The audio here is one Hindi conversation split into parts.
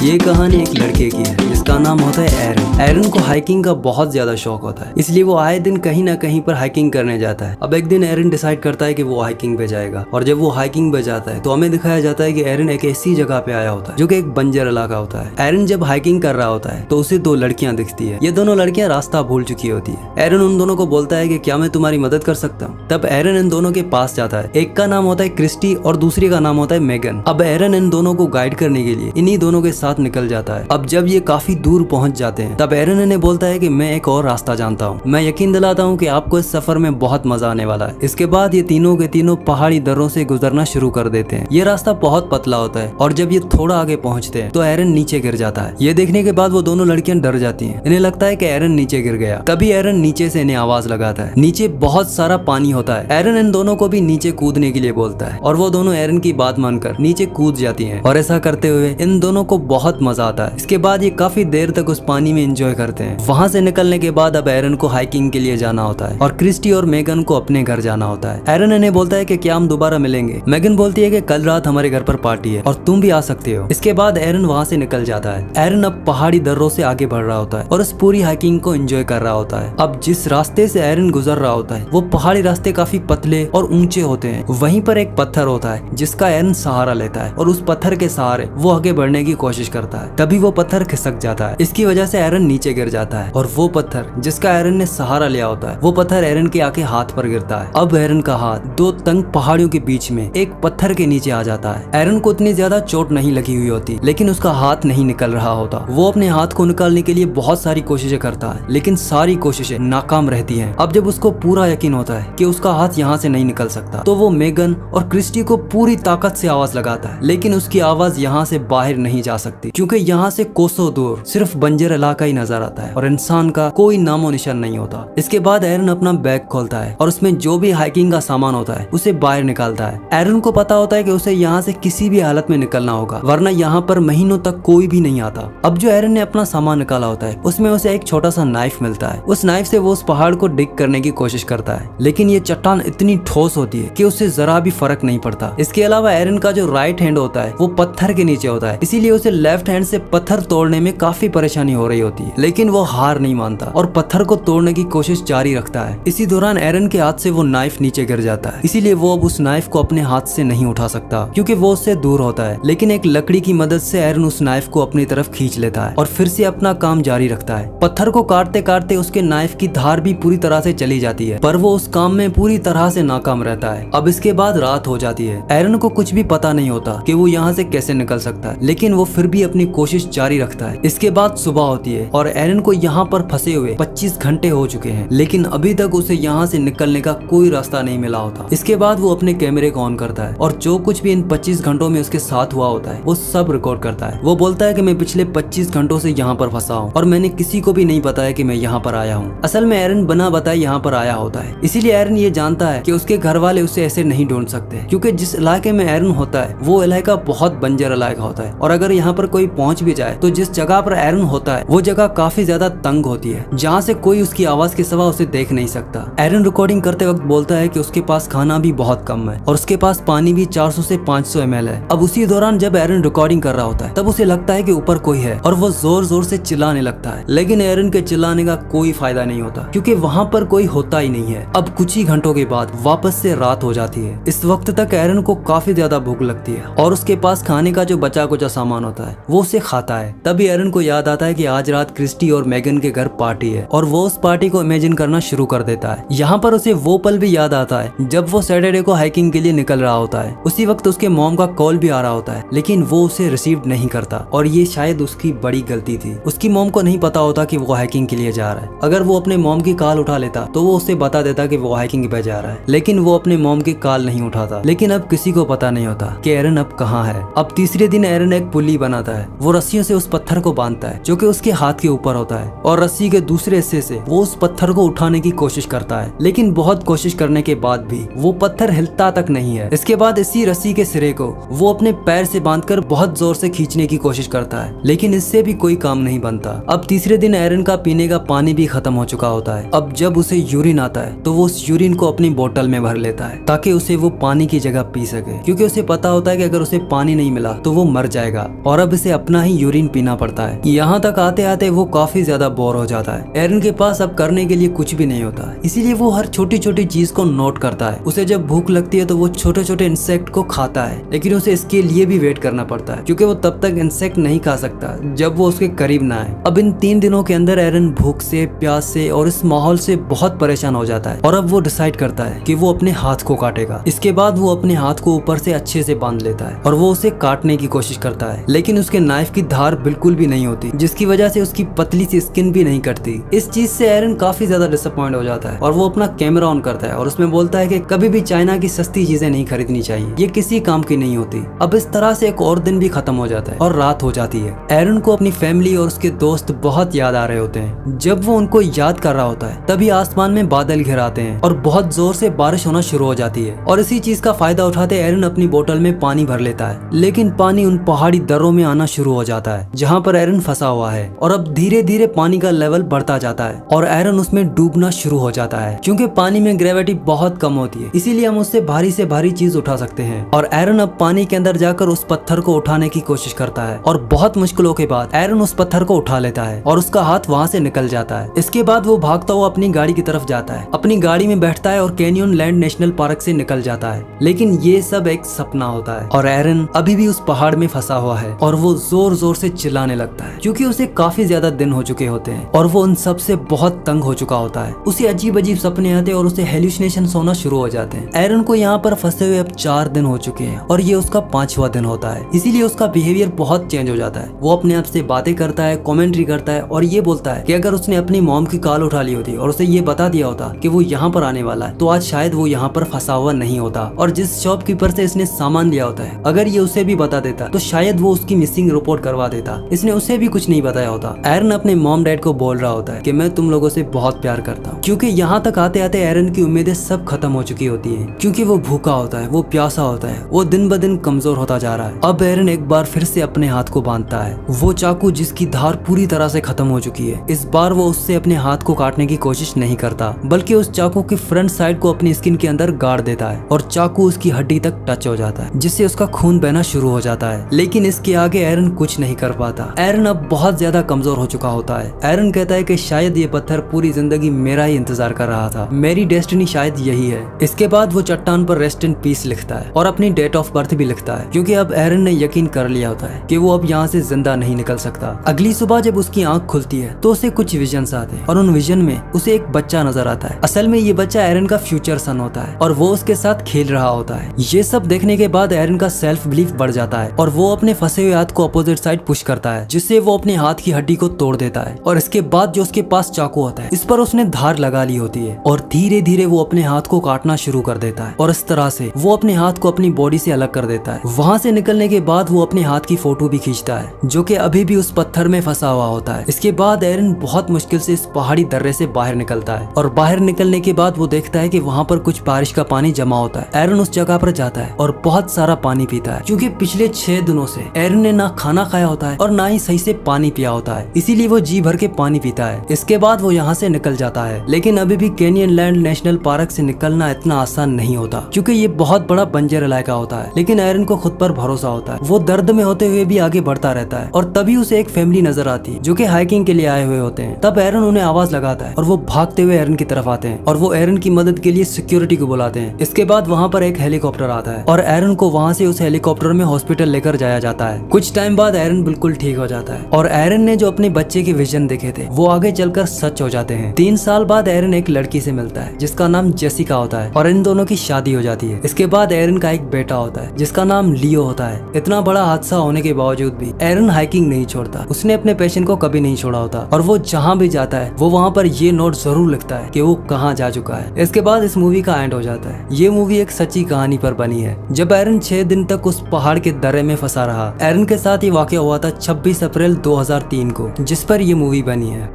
ये कहानी एक लड़के की है जिसका नाम होता है एरन। एरन को हाइकिंग का बहुत ज्यादा शौक होता है, इसलिए वो आए दिन कहीं ना कहीं पर हाइकिंग करने जाता है। अब एक दिन एरन डिसाइड करता है कि वो हाइकिंग पे जाएगा, और जब वो हाइकिंग पे जाता है तो हमें दिखाया जाता है कि एरन एक ऐसी जगह पे आया होता है जो कि एक बंजर इलाका होता है। एरन जब हाइकिंग कर रहा होता है तो उसे दो लड़कियां दिखती है। ये दोनों लड़कियां रास्ता भूल चुकी होती है। एरन उन दोनों को बोलता है कि क्या मैं तुम्हारी मदद कर सकता हूँ। तब एरन इन दोनों के पास जाता है। एक का नाम होता है क्रिस्टी और दूसरी का नाम होता है मेगन। अब एरन इन दोनों को गाइड करने के लिए इन्हीं दोनों के साथ निकल जाता है। अब जब ये काफी दूर पहुंच जाते हैं तब एरन इन्हें बोलता है कि मैं एक और रास्ता जानता हूँ, मैं यकीन दिलाता हूँ कि आपको इस सफर में बहुत मजा आने वाला है। इसके बाद ये तीनों के तीनों पहाड़ी दर्रों से गुजरना शुरू कर देते हैं। ये रास्ता बहुत पतला होता है और जब ये थोड़ा आगे पहुंचते हैं तो एरन नीचे गिर जाता है। ये देखने के बाद वो दोनों लड़कियां डर जाती हैं। इन्हें लगता है कि एरन नीचे गिर गया। तभी एरन नीचे से इन्हें आवाज लगाता है। नीचे बहुत सारा पानी होता है। एरन इन दोनों को भी नीचे कूदने के लिए बोलता है और वो दोनों एरन की बात मानकर नीचे कूद जाती हैं और ऐसा करते हुए इन दोनों को बहुत मजा आता है। इसके बाद ये काफी देर तक उस पानी में एंजॉय करते हैं। वहां से निकलने के बाद अब एरन को हाइकिंग के लिए जाना होता है और क्रिस्टी और मेगन को अपने घर जाना होता है। एरन इन्हें बोलता है कि क्या हम दोबारा मिलेंगे। मेगन बोलती है कि कल रात हमारे घर पर पार्टी है और तुम भी आ सकते हो। इसके बाद एरन वहां से निकल जाता है। एरन अब पहाड़ी दर्रों से आगे बढ़ रहा होता है और उस पूरी हाइकिंग को एंजॉय कर रहा होता है। अब जिस रास्ते से एरन गुजर रहा होता है वो पहाड़ी रास्ते काफी पतले और ऊंचे होते हैं। वहीं पर एक पत्थर होता है जिसका एरन सहारा लेता है और उस पत्थर के सहारे वो आगे बढ़ने की कोशिश करता है। तभी वो पत्थर खिसक जाता है। इसकी वजह से एरन नीचे गिर जाता है और वो पत्थर जिसका एरन ने सहारा लिया होता है वो पत्थर एरन के आके हाथ पर गिरता है। अब एरन का हाथ दो तंग पहाड़ियों के बीच में एक पत्थर के नीचे आ जाता है। एरन को इतनी ज्यादा चोट नहीं लगी हुई होती लेकिन उसका हाथ नहीं निकल रहा होता। वो अपने हाथ को निकालने के लिए बहुत सारी कोशिशें करता है लेकिन सारी कोशिशें नाकाम रहती हैं। अब जब उसको पूरा यकीन होता है कि उसका हाथ यहाँ से नहीं निकल सकता तो वो मेगन और क्रिस्टी को पूरी ताकत से आवाज लगाता है, लेकिन उसकी आवाज यहाँ से बाहर नहीं जा सकती क्योंकि यहाँ से कोसों दूर सिर्फ बंजर इलाका ही नजर आता है और इंसान का कोई नामो निशान नहीं होता। इसके बाद एरन अपना बैग खोलता है और उसमें जो भी हाइकिंग का सामान होता है उसे बाहर निकालता है। एरन को पता होता है कि उसे यहाँ से किसी भी हालत में निकलना होगा वरना यहाँ पर महीनों तक कोई भी नहीं आता। अब जो एरन ने अपना सामान निकाला होता है उसमें उसे एक छोटा सा नाइफ मिलता है। उस नाइफ से वो उस पहाड़ को डिग करने की कोशिश करता है लेकिन ये चट्टान इतनी ठोस होती है कि उससे जरा भी फर्क नहीं पड़ता। इसके अलावा एरन का जो राइट हैंड होता है वो पत्थर के नीचे होता है, इसीलिए उसे लेफ्ट हैंड से पत्थर तोड़ने में काफी परेशानी हो रही होती है, लेकिन वो हार नहीं मानता और पत्थर को तोड़ने की कोशिश जारी रखता है। इसी दौरान एरन के हाथ से वो नाइफ नीचे गिर जाता है, इसीलिए वो अब उस नाइफ को अपने हाथ से नहीं उठा सकता क्योंकि वो उससे दूर होता है। लेकिन एक लकड़ी की मदद से एरन उस नाइफ को अपनी तरफ खींच लेता है और फिर से अपना काम जारी रखता है। पत्थर को काटते काटते उसके नाइफ की धार भी पूरी तरह से चली जाती है पर वो उस काम में पूरी तरह से नाकाम रहता है। अब इसके बाद रात हो जाती है। एरन को कुछ भी पता नहीं होता कि वो यहाँ से कैसे निकल सकता है, लेकिन वो फिर भी अपनी कोशिश जारी रखता है। इसके बाद सुबह होती है और एरन को यहाँ पर फंसे हुए 25 घंटे हो चुके हैं लेकिन अभी तक उसे यहाँ से निकलने का कोई रास्ता नहीं मिला होता। इसके बाद वो अपने कैमरे को ऑन करता है और जो कुछ भी इन 25 घंटों में उसके साथ हुआ होता है वो सब रिकॉर्ड करता है। वो बोलता है कि मैं पिछले 25 घंटों से यहाँ पर फंसा हूँ और मैंने किसी को भी नहीं बताया कि मैं यहाँ पर आया हूँ। असल में एरन बिना बताए यहाँ पर आया होता है, इसीलिए एरन ये जानता है कि उसके घर वाले उसे ऐसे नहीं ढूंढ सकते क्योंकि जिस इलाके में एरन होता है वो इलाका बहुत बंजर इलाका होता है और अगर यहाँ पर कोई पहुंच भी जाए तो जिस जगह पर एरन होता है वो जगह काफी ज्यादा तंग होती है जहाँ से कोई उसकी आवाज के सिवा उसे देख नहीं सकता। एरन रिकॉर्डिंग करते वक्त बोलता है कि उसके पास खाना भी बहुत कम है और उसके पास पानी भी 400 से 500 ml है। अब उसी दौरान जब एरन रिकॉर्डिंग कर रहा होता है तब उसे लगता है कि ऊपर कोई है और वो जोर जोर से चिल्लाने लगता है, लेकिन एरन के चिल्लाने का कोई फायदा नहीं होता क्योंकि वहाँ पर कोई होता ही नहीं है। अब कुछ ही घंटों के बाद वापस से रात हो जाती है। इस वक्त तक एरन को काफी ज्यादा भूख लगती है और उसके पास खाने का जो बचा कुचा सामान होता है वो उसे खाता है। तभी एरन को याद आता है कि आज रात क्रिस्टी और मेगन के घर पार्टी है और वो उस पार्टी को इमेजिन करना शुरू कर देता है। यहाँ पर उसे वो पल भी याद आता है जब वो सैटरडे को हाइकिंग के लिए निकल रहा होता है। उसी वक्त उसके मॉम का कॉल भी आ रहा होता है लेकिन वो उसे रिसीव नहीं करता और ये शायद उसकी बड़ी गलती थी। उसकी मॉम को नहीं पता होता कि वो हाइकिंग के लिए जा रहा है। अगर वो अपने मॉम की कॉल उठा लेता तो वो उसे बता देता कि वो हाइकिंग पे जा रहा है, लेकिन वो अपने मॉम की कॉल नहीं उठाता। लेकिन अब किसी को पता नहीं होता कि एरन अब कहाँ है। अब तीसरे दिन एरन एक पुली बनाता है। वो रस्सियों से उस पत्थर को बांधता है जो कि उसके हाथ के ऊपर होता है, और रस्सी के दूसरे हिस्से से वो उस पत्थर को उठाने की कोशिश करता है, लेकिन बहुत कोशिश करने के बाद भी वो पत्थर हिलता तक नहीं है। इसके बाद इसी रस्सी के सिरे को वो अपने पैर से बांधकर बहुत जोर से खींचने की कोशिश करता है, लेकिन इससे भी कोई काम नहीं बनता। अब तीसरे दिन एरन का पीने का पानी भी खत्म हो चुका होता है। अब जब उसे यूरिन आता है तो वो उस यूरिन को अपनी बोतल में भर लेता है ताकि उसे वो पानी की जगह पी सके, क्योंकि उसे पता होता है कि अगर उसे पानी नहीं मिला तो वो मर जाएगा, और अब इसे अपना ही यूरिन पीना पड़ता है। यहाँ तक आते आते वो काफी ज्यादा बोर हो जाता है। एरन के पास अब करने के लिए कुछ भी नहीं होता, इसीलिए वो हर छोटी छोटी चीज को नोट करता है। उसे जब भूख लगती है तो वो छोटे छोटे इंसेक्ट को खाता है, लेकिन उसे इसके लिए भी वेट करना पड़ता है क्योंकि वो तब तक इंसेक्ट नहीं खा सकता जब वो उसके करीब ना आए। अब इन 3 दिनों के अंदर एरन भूख से, प्यास से और इस माहौल से बहुत परेशान हो जाता है, और अब वो डिसाइड करता है कि वो अपने हाथ को काटेगा। इसके बाद वो अपने हाथ को ऊपर से अच्छे से बांध लेता है और वो उसे काटने की कोशिश करता है, लेकिन उसके नाइफ की धार बिल्कुल भी नहीं होती, जिसकी वजह से उसकी पतली सी स्किन भी नहीं कटती। इस चीज से एरन काफी ज्यादा डिसअपॉइंट हो जाता है और वो अपना कैमरा ऑन करता है और उसमें बोलता है कि कभी भी चाइना की सस्ती चीजें नहीं खरीदनी चाहिए, ये किसी काम की नहीं होती। अब इस तरह से एक और दिन भी खत्म हो जाता है और रात हो जाती है। एरन को अपनी फैमिली और उसके दोस्त बहुत याद आ रहे होते हैं। जब वो उनको याद कर रहा होता है तभी आसमान में बादल घिर आते हैं और बहुत जोर से बारिश होना शुरू हो जाती है, और इसी चीज का फायदा उठाते एरन अपनी बोतल में पानी भर लेता है, लेकिन पानी उन पहाड़ी दर्रों में आना शुरू हो जाता है जहाँ पर एरन फंसा हुआ है, और अब धीरे धीरे पानी का लेवल बढ़ता जाता है और एरन उसमें डूबना शुरू हो जाता है। क्योंकि पानी में ग्रेविटी बहुत कम होती है, इसीलिए हम उससे भारी से भारी चीज उठा सकते हैं, और एरन अब पानी के अंदर जाकर उस पत्थर को उठाने की कोशिश करता है, और बहुत मुश्किलों के बाद एरन उस पत्थर को उठा लेता है और उसका हाथ वहाँ से निकल जाता है। इसके बाद वो भागता हुआ अपनी गाड़ी की तरफ जाता है, अपनी गाड़ी में बैठता है और कैनियन लैंड नेशनल पार्क से निकल जाता है। लेकिन ये सब एक सपना होता है और एरन अभी भी उस पहाड़ में फंसा हुआ है, और वो जोर जोर से चिल्लाने लगता है क्योंकि उसे काफी ज्यादा दिन हो चुके होते हैं और वो उन सब से बहुत तंग हो चुका होता है। उसे अजीब अजीब सपने आते हैं और उसे हेल्यूसिनेशन होना शुरू हो जाते हैं। एरन को यहाँ पर फंसे हुए अब 4 दिन हो चुके हैं और ये उसका 5वां दिन होता है, इसीलिए उसका बिहेवियर बहुत चेंज हो जाता है। वो अपने आप से बातें करता है, कॉमेंट्री करता है और ये बोलता है कि अगर उसने अपनी मॉम की कॉल उठा ली होती और उसे ये बता दिया होता कि वो यहाँ पर आने वाला है तो आज शायद वो यहाँ पर फंसा हुआ नहीं होता, और जिस शॉपकीपर से इसने सामान लिया होता है अगर ये उसे भी बता देता तो शायद वो उसकी मिसिंग रिपोर्ट करवा देता। इसने उसे भी कुछ नहीं बताया होता। एरन अपने मॉम डैड को बोल रहा होता है कि मैं तुम लोगों से बहुत प्यार करता हूँ, क्योंकि यहाँ तक आते आते एरन की उम्मीदें सब खत्म हो चुकी होती है, क्योंकि वो भूखा होता है, वो प्यासा होता है, वो दिन ब दिन कमजोर होता जा रहा है। अब एरन एक बार फिर से अपने हाथ को बांधता है। वो चाकू जिसकी धार पूरी तरह से खत्म हो चुकी है, इस बार वो उससे अपने हाथ को काटने की कोशिश नहीं करता, बल्कि उस चाकू की फ्रंट साइड को अपनी स्किन के अंदर गाड़ देता है और चाकू उसकी हड्डी तक टच हो जाता है, जिससे उसका खून बहना शुरू हो जाता है। लेकिन इसके आगे एरन कुछ नहीं कर पाता। एरन अब बहुत ज्यादा कमजोर हो चुका होता है। एरन कहता है कि शायद ये पत्थर पूरी जिंदगी मेरा ही इंतजार कर रहा था, मेरी डेस्टिनी शायद यही है। इसके बाद वो चट्टान पर रेस्ट इन पीस लिखता है और अपनी डेट ऑफ बर्थ भी लिखता है, क्योंकि अब एरन ने यकीन कर लिया होता है कि वो अब यहाँ से जिंदा नहीं निकल सकता। अगली सुबह जब उसकी आंख खुलती है तो उसे कुछ विजन्स आते हैं और उन विजन में उसे एक बच्चा नजर आता है। असल में ये बच्चा एरन का फ्यूचर सन होता है और वो उसके साथ खेल रहा होता है। ये सब देखने के बाद एरन का सेल्फ बिलीफ बढ़ जाता है और वो अपने फंसे हुए हाथ को अपोजिट साइड पुश करता है, जिससे वो अपने हाथ की हड्डी को तोड़ देता है। और इसके बाद जो उसके पास चाकू होता है इस पर उसने धार लगा ली होती है और धीरे धीरे वो अपने हाथ को काटना शुरू कर देता है और इस तरह से वो अपने हाथ को अपनी बॉडी से अलग कर देता है। वहाँ से निकलने के बाद वो अपने हाथ की फोटो भी खींचता है जो कि अभी भी उस पत्थर में फंसा हुआ होता है। इसके बाद एरन बहुत मुश्किल से इस पहाड़ी दर्रे से बाहर निकलता है और बाहर निकलने के बाद वो देखता है कि वहाँ पर कुछ बारिश का पानी जमा होता है। एरन उस जगह पर जाता है और बहुत सारा पानी पीता है, क्योंकि पिछले 6 दिनों से एरन ने ना खाना खाया होता है और ना ही सही से पानी पिया होता है, इसीलिए वो जी भर के पानी पीता है। इसके बाद वो यहाँ से निकल जाता है, लेकिन अभी भी कैनियन लैंड नेशनल पार्क से निकलना इतना आसान नहीं होता, क्योंकि ये बहुत बड़ा बंजर इलाका होता है। लेकिन एरन को खुद पर भरोसा होता है। वो दर्द में होते हुए भी आगे बढ़ता रहता है और तभी उसे एक फैमिली नजर आती है जो कि हाइकिंग के लिए आए हुए होते हैं। तब एरन उन्हें आवाज लगाता है और वो भागते हुए एरन की तरफ आते हैं और वो एरन की मदद के लिए सिक्योरिटी को बुलाते हैं। इसके बाद वहाँ पर एक हेलीकॉप्टर आता है और एरन को वहाँ से उस हेलीकॉप्टर में हॉस्पिटल लेकर जाया जाता है। कुछ टाइम बाद एरन बिल्कुल ठीक हो जाता है और एरन ने जो अपने बच्चे के विजन देखे थे वो आगे चलकर सच हो जाते हैं। 3 साल बाद एरन एक लड़की से मिलता है जिसका नाम जेसिका होता है और इन दोनों की शादी हो जाती है। इसके बाद एरन का एक बेटा होता है जिसका नाम लियो होता है। इतना बड़ा हादसा होने के बावजूद भी एरन हाइकिंग नहीं छोड़ता। उसने अपने पैशन को कभी नहीं छोड़ा होता और वो जहाँ भी जाता है वो वहाँ पर ये नोट जरूर लिखता है कि वो कहाँ जा चुका है। इसके बाद इस मूवी का एंड हो जाता है। ये मूवी एक सच्ची कहानी पर बनी है। जब एरन 6 दिन तक उस पहाड़ के दर्रे में फंसा रहा, एरन के साथ ये वाकया हुआ था 26 अप्रैल 2003 को, जिस पर ये मूवी बनी है।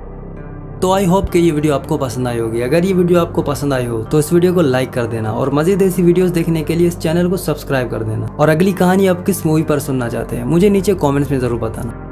तो आई होप कि ये वीडियो आपको पसंद आई होगी। अगर ये वीडियो आपको पसंद आई हो तो इस वीडियो को लाइक कर देना और मज़ीद ऐसी वीडियोस देखने के लिए इस चैनल को सब्सक्राइब कर देना। और अगली कहानी आप किस मूवी पर सुनना चाहते हैं मुझे नीचे कमेंट्स में ज़रूर बताना।